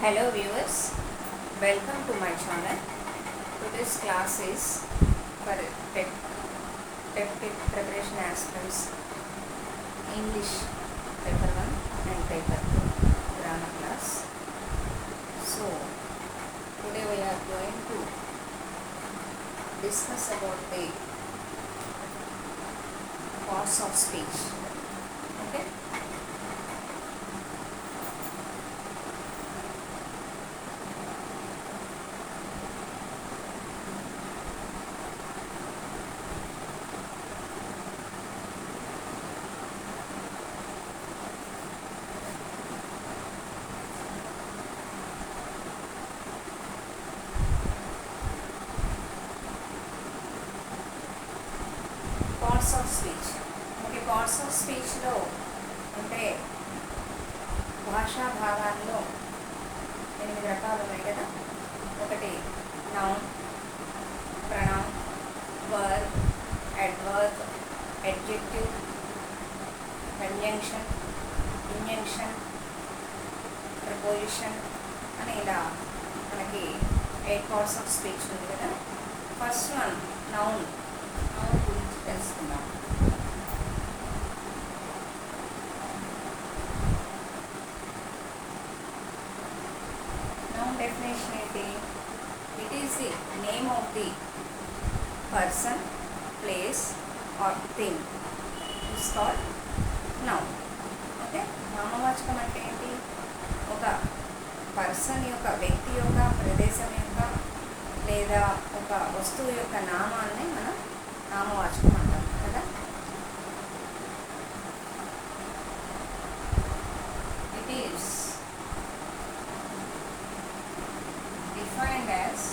Hello viewers, welcome to my channel. Today's class is for TET preparation aspirants English paper 1 and paper 2 grammar class. So today we are going to discuss about the parts of speech. Okay. Parts of speech. Okay, parts of స్పీచ్లో అంటే భాషా భాగాల్లో 8 రకాలు ఉన్నాయి కదా. ఒకటి noun, pronoun, verb, adverb, adjective, conjunction, injunction, preposition అని ఇలా మనకి 8 పార్ట్స్ ఆఫ్ స్పీచ్ ఉంది కదా. First one noun. నౌన్ గురించి తెలుసుకుందాం. నౌన్ డెఫినేషన్ ఏంటి? It is the name of the person, place or thing it's called noun. Okay, నామవాచకం అంటే ఏంటి? ఒక పర్సన్ యొక్క, వ్యక్తి యొక్క, ప్రదేశం యొక్క లేదా ఒక వస్తువు యొక్క నామాన్ని మనం నామవాచకం అంటాం కదా. It is defined as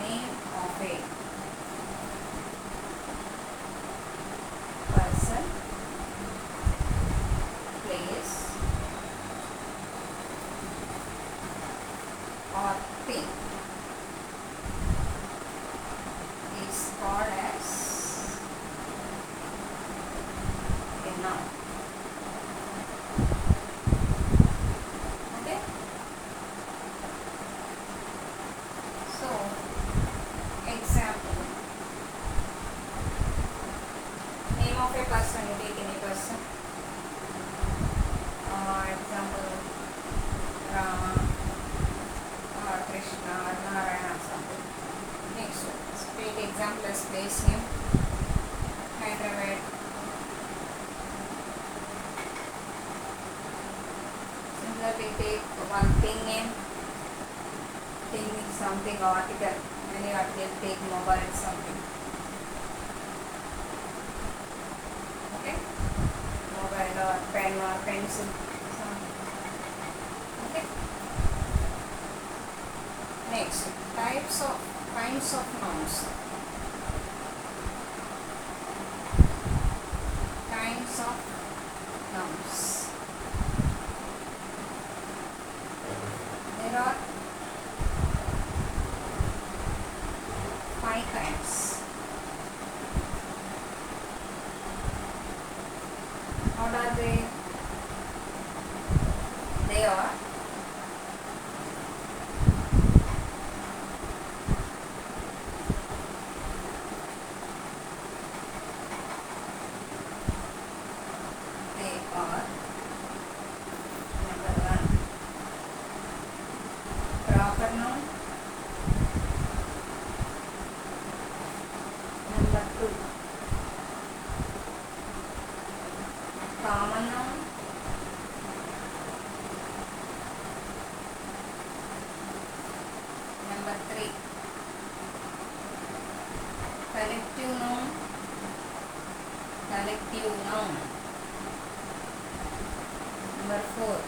name of A person, place or thing is called as a noun. Okay, so example, name of a person, you take any person. Example, Rama, Krishna, Narayana, something. Next, take example as place name, Hyderabad. Similarly, take one thing name. Thing is something, article. Any article, take mobile, something. Okay, mobile or pen or pencil, something. Okay. Next, kinds of nouns. Kinds of nouns. There are 5 kinds. What are they? They are number 1 proper noun, number 2 common noun, number 3 collective noun, number 4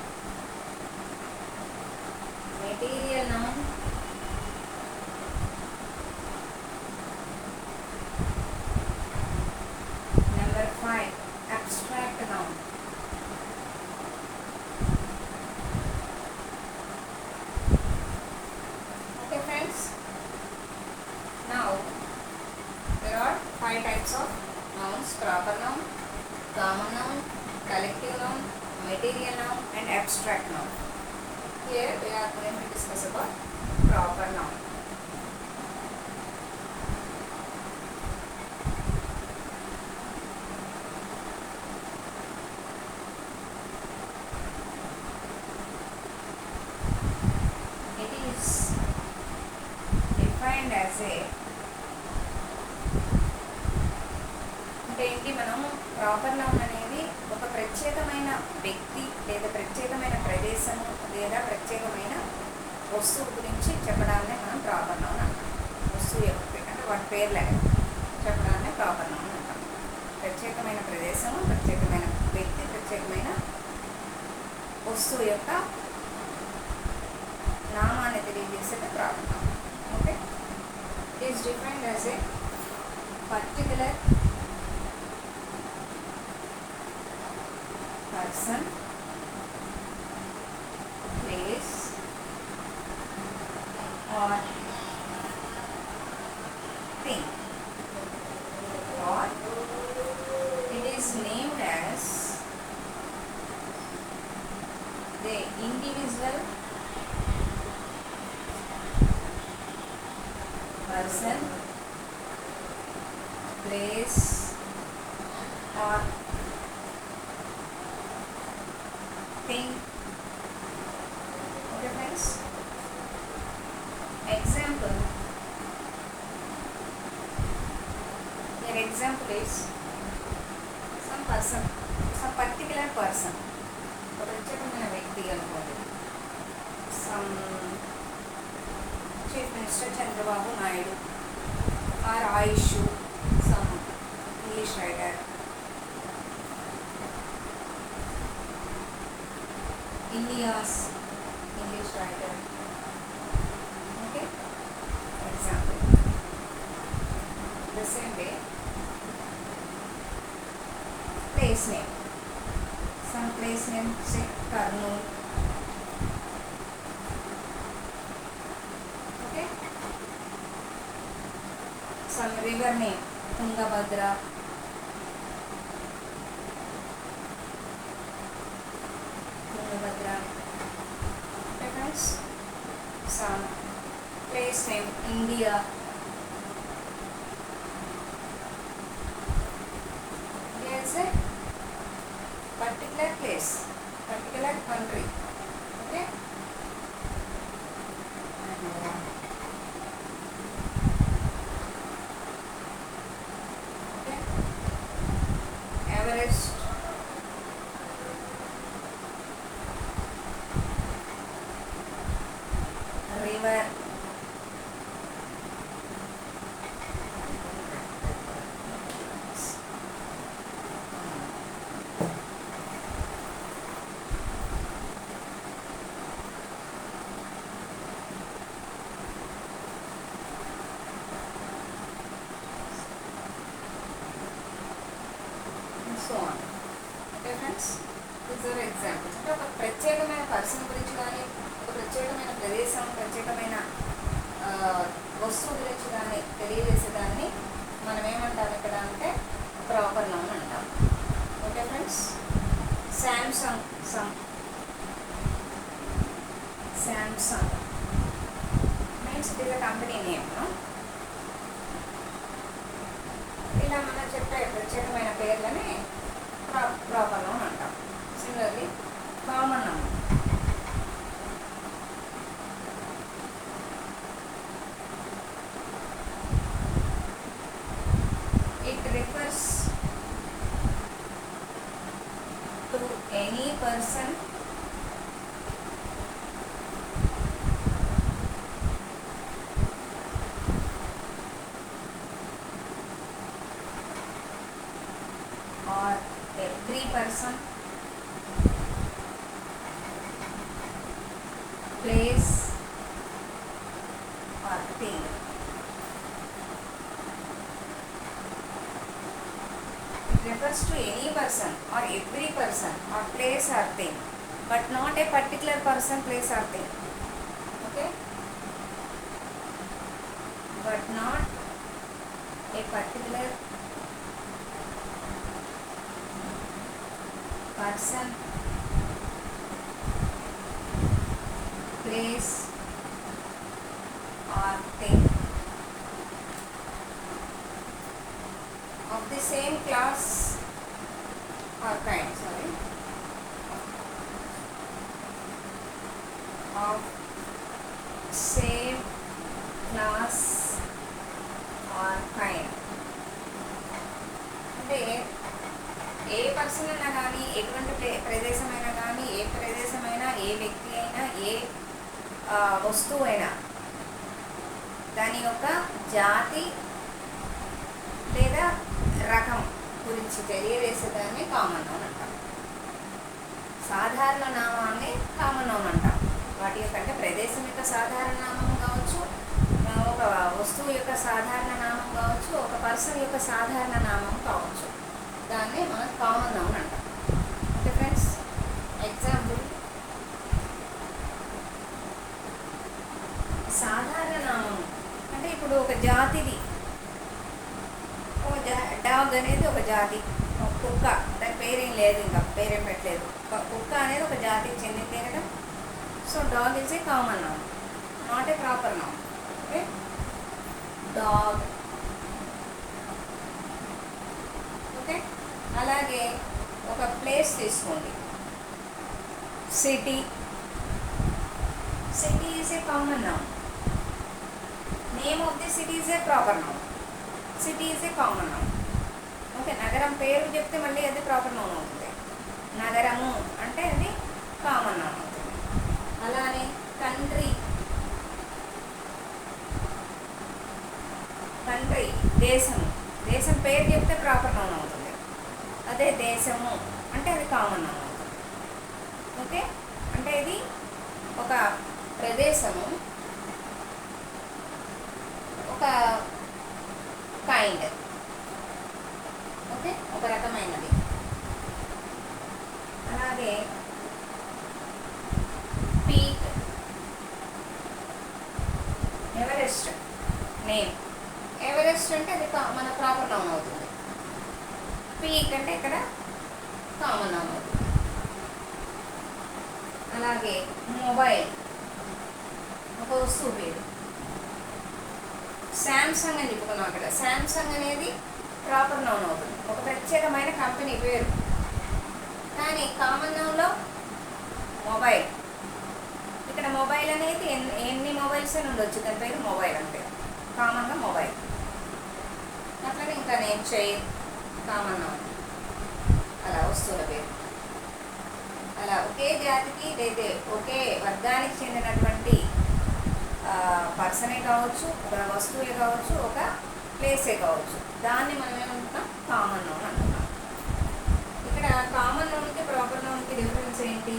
material noun, number 5 abstract noun. Okay friends, now there are 5 types of nouns: proper noun, common noun, collective noun, material noun and abstract noun. Here we are going to discuss about proper noun. It is defined as a అంటే ఏంటి, మనం proper noun అనేది ఒక ప్రత్యేకమైన వ్యక్తి లేదా ప్రత్యేకమైన ప్రదేశము లేదా ప్రత్యేకమైన వస్తువు గురించి చెప్పడాన్ని మనం ప్రాపర్ నౌన్ అంటాం. వస్తువు యొక్క అంటే వాటి పేర్లనే చెప్పడాన్ని ప్రాపర్ నౌన్ అంటాం. ప్రత్యేకమైన ప్రదేశము, ప్రత్యేకమైన వ్యక్తి, ప్రత్యేకమైన వస్తువు యొక్క నామాన్ని తెలియజేసేది proper noun. Okay, it is defined as a particular person, place or thing, or it is named as the individual person, place or thing. Okay friends, example, your example is some person, some particular person, ఒక ప్రత్యేకమైన వ్యక్తి అనుకోండి. some chief minister Chandrababu Naidu or Ayush, some English writer, India's English writer. Okay, example. The same way, place name. Some place name, say Kurnool. Okay. Some river name, Tungabhadra. Okay friends, some place name India, India is a particular place, particular country. Okay, okay. Everest, river, and so on. Okay friends, these are examples. అంటే ఒక ప్రత్యేకమైన person గురించి కానీ, ఒక ప్రత్యేకమైన ప్రదేశం, ప్రత్యేకమైన వస్తువు గురించి కానీ తెలియజేసేదాన్ని మనం ఏమంటాం ఇక్కడ అంటే ప్రాపర్ నౌన్ అంటాం. Okay friends, Samsung, Samsung means it is a company name. ఇలా మనం చెప్పే ప్రత్యేకమైన పేర్లని ప్రాపర్ నౌన్ అంటాం. Similarly common noun, it refers to any person or every person, place or thing. It refers to any person or every person or place or thing, but not a particular person, place or thing. Okay, but not a particular person, place or thing of the same class or kind, of same class or kind. అంటే ఏ person అయినా కానీ, ఎటువంటి ప్రదేశమైనా కానీ, ఏ ప్రదేశమైనా, ఏ వ్యక్తి అయినా, ఏ వస్తువు అయినా దాని యొక్క జాతి లేదా రకం గురించి తెలియజేసేదాన్ని కామన్ నౌన్ అంటాం. సాధారణ నామాన్ని కామన్ నౌన్ అంటాం. వాటి యొక్క అంటే ప్రదేశం యొక్క సాధారణ నామం కావచ్చు, ఒక వస్తువు యొక్క సాధారణ నామం కావచ్చు, ఒక పర్సన్ యొక్క సాధారణ నామం కావచ్చు. దాన్ని మనం కామన్ నౌన్ అంటాం. ఓకే ఫ్రెండ్స్, ఎగ్జాంపుల్ సాధారణ నామం అంటే ఇప్పుడు ఒక జాతిది, డాగ్ అనేది ఒక జాతి, ఒక కుక్క, దాని పేరేం లేదు, ఇంకా పేరేం పెట్టలేదు. కుక్క అనేది ఒక జాతికి చెందిందే కదా. So dog is a common noun, not a proper noun. Okay, dog. Okay, అలాగే ఒక ప్లేస్ తీసుకోండి, city. City is a common noun. Name of the city is a proper noun. City is a common noun. Okay, నగరం పేరు చెప్తే మళ్ళీ అది proper noun అవుతుంది. నగరము అంటే అది కామన్ నౌన్ అవుతుంది. అలానే కంట్రీ, కంట్రీ దేశము, దేశం పేరు చెప్తే ప్రాపర్ నౌన్ అవుతుంది. అదే దేశము అంటే అది కామన్ నౌన్ అవుతుంది. ఓకే, అంటే ఇది ఒక ప్రదేశము, ఒక కైండ్, ఓకే, ఒక రకమైనది. అలాగే పీక్, ఎవరెస్ట్ నేమ్. ఎవరెస్ట్ అంటే అది మన ప్రాపర్ నౌన్ అవుతుంది. పీక్ అంటే ఇక్కడ కామన్ నౌన్ అవుతుంది. అలాగే మొబైల్, ఒక వస్తువు పేరు. శాంసంగ్ అని చెప్పుకున్నాం అక్కడ. శాంసంగ్ అనేది ప్రాపర్ నౌన్ అవుతుంది, ఒక ప్రత్యేకమైన కంపెనీ పేరు. కానీ కామన్ నౌన్లో మొబైల్, ఇక్కడ మొబైల్ అనేది ఎన్ని మొబైల్స్ అని ఉండొచ్చు, దాని పేరు మొబైల్ అంటే కామన్గా మొబైల్. అట్లనే ఇంకా నేమ్, చైర్, కామన్ నౌన్. అలా వస్తువుల పేరు. అలా ఒకే జాతికి లేదా ఒకే వర్గానికి చెందినటువంటి పర్సనే కావచ్చు, ఒక వస్తువే కావచ్చు, ఒక ప్లేసే కావచ్చు, దాన్ని మనం ఏమంటున్నాం, కామన్ నౌన్ అంటున్నాం. ఇక్కడ కామన్ నౌన్కి ప్రాపర్ నౌన్కి డిఫరెన్స్ ఏంటి?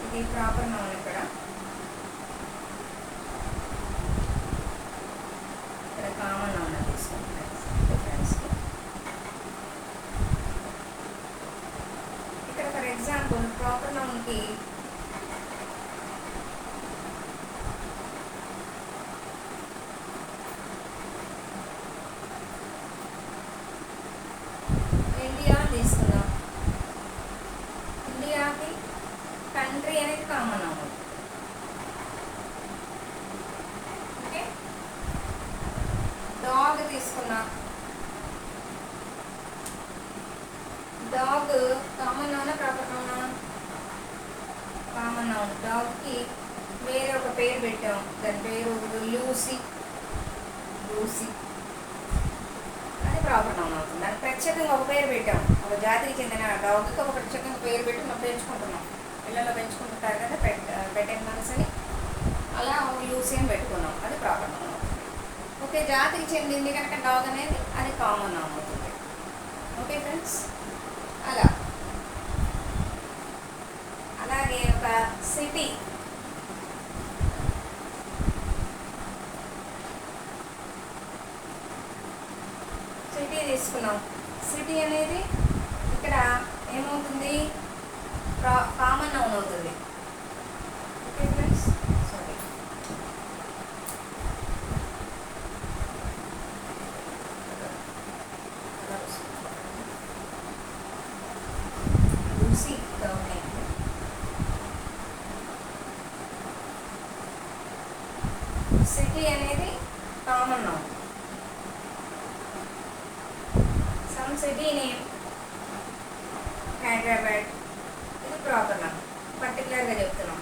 ఇది ప్రాపర్ నౌన్. ఇక్కడ కామన్ నౌన్ తీసుకుంటున్నాం డిఫరెన్స్కి. ఇక్కడ ఫర్ ఎగ్జాంపుల్ ప్రాపర్ నౌన్కి ఇండియా తీసుకుందాం. ఇండియాకి కంట్రీ అనేది కామన్ నౌన్. ఓకే, డాగ్ తీసుకున్నాం. డాగ్ కామన్ నౌనా ప్రాపర్ నౌనా? Common noun. డాగ్కి వేరే ఒక పేరు పెట్టాం, దాని పేరు లూసీ. లూసీ అది ప్రాపర్ నౌన్ అవుతుంది. దానికి ప్రత్యేకంగా ఒక పేరు పెట్టాం, ఒక జాతికి చెందిన డాగ్కి ఒక ప్రత్యేకంగా పేరు పెట్టి మనం పెంచుకుంటున్నాం. పిల్లలు పెంచుకుంటుంటారు కదా, పెట్ అనిమల్స్ అని. అలా లూసీ అని పెట్టుకున్నాం, అది ప్రాపర్ నౌన్ అవుతుంది. ఓకే, జాతికి చెందింది కనుక డాగ్ అనేది అది కామన్ నౌన్ అవుతుంది. ఓకే ఫ్రెండ్స్, అలా. అలాగే ఒక సిటీ, సిటీ తీసుకున్నాం. సిటీ అనేది ఇక్కడ ఏమవుతుంది, కామన్ నౌన్ అవుతుంది. Okay friends, sorry. Lucy dog name. City అనేది common noun. Some city name Hyderabad, ఇది ప్రాపర్ నౌన్, పర్టికులర్గా చెప్తున్నాం.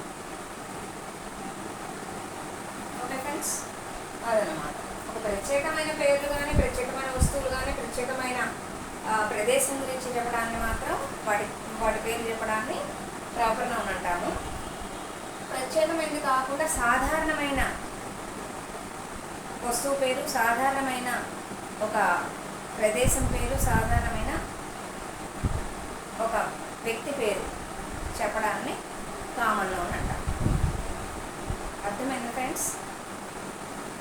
ఓకే ఫ్రెండ్స్, అదనమాట. ఒక ప్రత్యేకమైన పేర్లు కానీ, ప్రత్యేకమైన వస్తువులు కానీ, ప్రత్యేకమైన ప్రదేశం గురించి చెప్పడాన్ని మాత్రం వాటి పేర్లు చెప్పడాన్ని ప్రాపర్ నౌన్ అంటాము. ప్రత్యేకమైనది కాకుండా సాధారణమైన వస్తువు పేరు, సాధారణమైన ఒక ప్రదేశం పేరు, సాధారణమైన ఒక వ్యక్తి పేరు చెప్పడాన్ని కామన్ నౌన్ అంటాం. అర్థమైంది friends?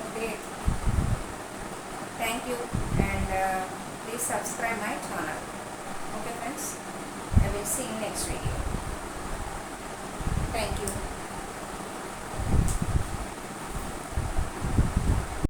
Okay, thank you and please subscribe my channel. Okay friends, I will see you in next video.